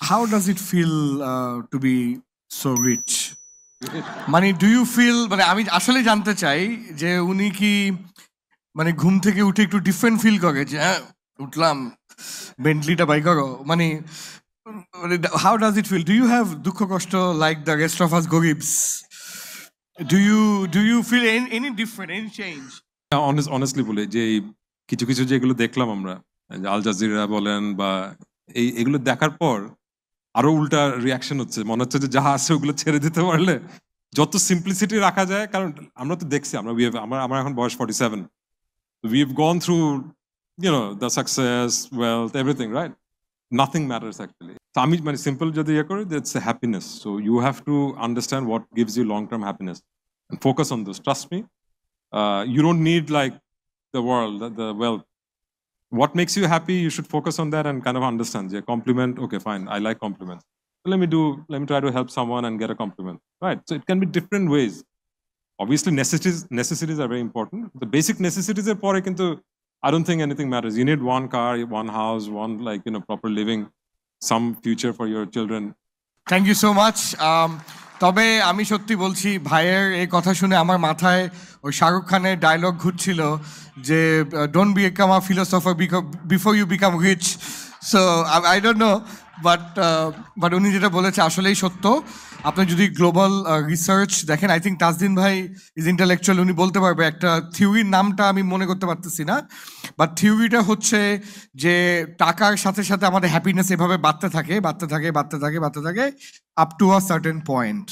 how does it feel to be so rich? মানে do you feel, মানে আমি আসলে জানতে চাই যে উনি কি মানে ঘুম থেকে উঠে একটু ডিফারেন্ট ফিল করে যে হ্যাঁ উঠলাম বেন্টলিটা বাই করো, মানে how does it feel? Do you have দুঃখ কষ্ট like the rest of us গরিবস? Do you feel any different, any change? Honestly বলে যে কিছু কিছু যেগুলো দেখলাম আমরা, আল জাজিরা বলেন বা এগুলো দেখার পর আরো উল্টা রিয়াকশন হচ্ছে, মনে হচ্ছে যে যা আছে ওগুলো ছেড়ে দিতে পারলে যত সিম্পলিসিটি রাখা যায়। কারণ আমরা তো দেখছি, আমার এখন বয়স 47, we have gone through the success, wealth, everything, right? Nothing matters actually. So আমি মানে সিম্পল যদি ইয়ে করি, that's a happiness. So you have to understand what gives you long term happiness and focus on this. Trust me, you don't need like the world, the wealth. What makes you happy, you should focus on that and kind of understand. Yeah, compliment, okay, fine, I like compliments. So let me try to help someone and get a compliment, right? So it can be different ways. Obviously necessities are very important. The basic necessities are pore kintu I don't think anything matters. You need one car, one house, one proper living, some future for your children. Thank you so much. তবে আমি সত্যি বলছি, ভাইয়ের এই কথা শুনে আমার মাথায় ওই শাহরুখ খানের ডায়লগ ঘুরছিল যে don't become a philosopher before you become rich. So I don't know, but উনি যেটা বলেছে আসলেই সত্য। আপনি যদি গ্লোবাল রিসার্চ দেখেন, আই থিঙ্ক তাজদিন ভাই ইজ ইন্টালেকচুয়াল, উনি বলতে পারবে একটা থিওরির নামটা আমি মনে করতে পারতেছি না, বাট থিওরিটা হচ্ছে যে টাকার সাথে সাথে আমাদের হ্যাপিনেস এভাবে বাড়তে থাকে up to a certain point.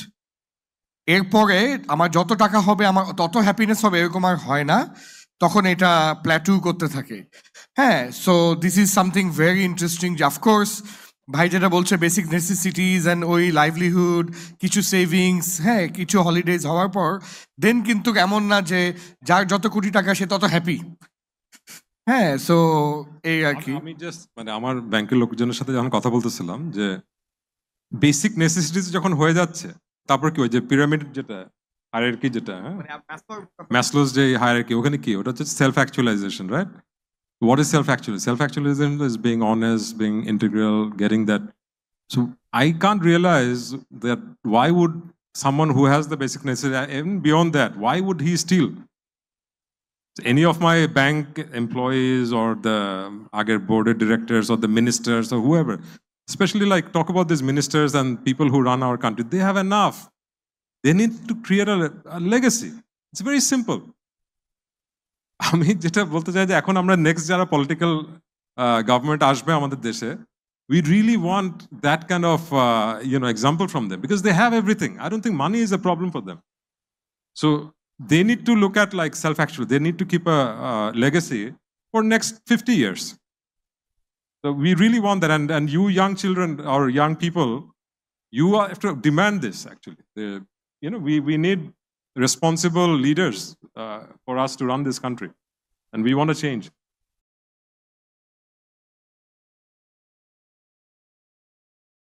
এরপরে আমার যত টাকা হবে আমার তত হ্যাপিনেস হবে, এরকম আর হয় না, তখন এটা প্ল্যাটু করতে থাকে। হ্যাঁ, so this is something very interesting যে অফকোর্স ভাই যেটা বলছে বেসিক নেসেসিটিস অ্যান্ড ওই লাইভলিহুড, কিছু সেভিংস, হ্যাঁ কিছু হলিডেজ হওয়ার পর দেন কিন্তু এমন না যে যার যত কোটি টাকা সে তত হ্যাপি। হ্যাঁ, সো এই আর কি। আমি জাস্ট মানে আমার ব্যাংকের লোকজনের সাথে যখন কথা বলতেছিলাম যে বেসিক নেসেসিটিস যখন হয়ে যাচ্ছে, তারপর কি ওই যে পিরামিড যেটা হায়ারার্কি যেটা ম্যাসলোস যে হায়ারার্কি, ওখানে কি ওটা হচ্ছে self actualisation, right? What is self-actualization? Self-actualization is being honest, being integral, getting that. So I can't realize that why would someone who has the basic necessity, even beyond that, why would he steal? Any of my bank employees or the board of directors or the ministers or whoever, especially like talk about these ministers and people who run our country, they have enough. They need to create a legacy. It's very simple. আমি যেটা বলতে চাই যে এখন আমরা next যারা political government আসবে আমাদের দেশে, we really want that kind of example from them, because they have everything. I don't think money is a problem for them. So they need to look at like self-actual. They need to keep a legacy for next 50 years. So we really want that, and you young children or young people, you have to demand this actually. We need responsible leaders for us to run this country, and we want to change.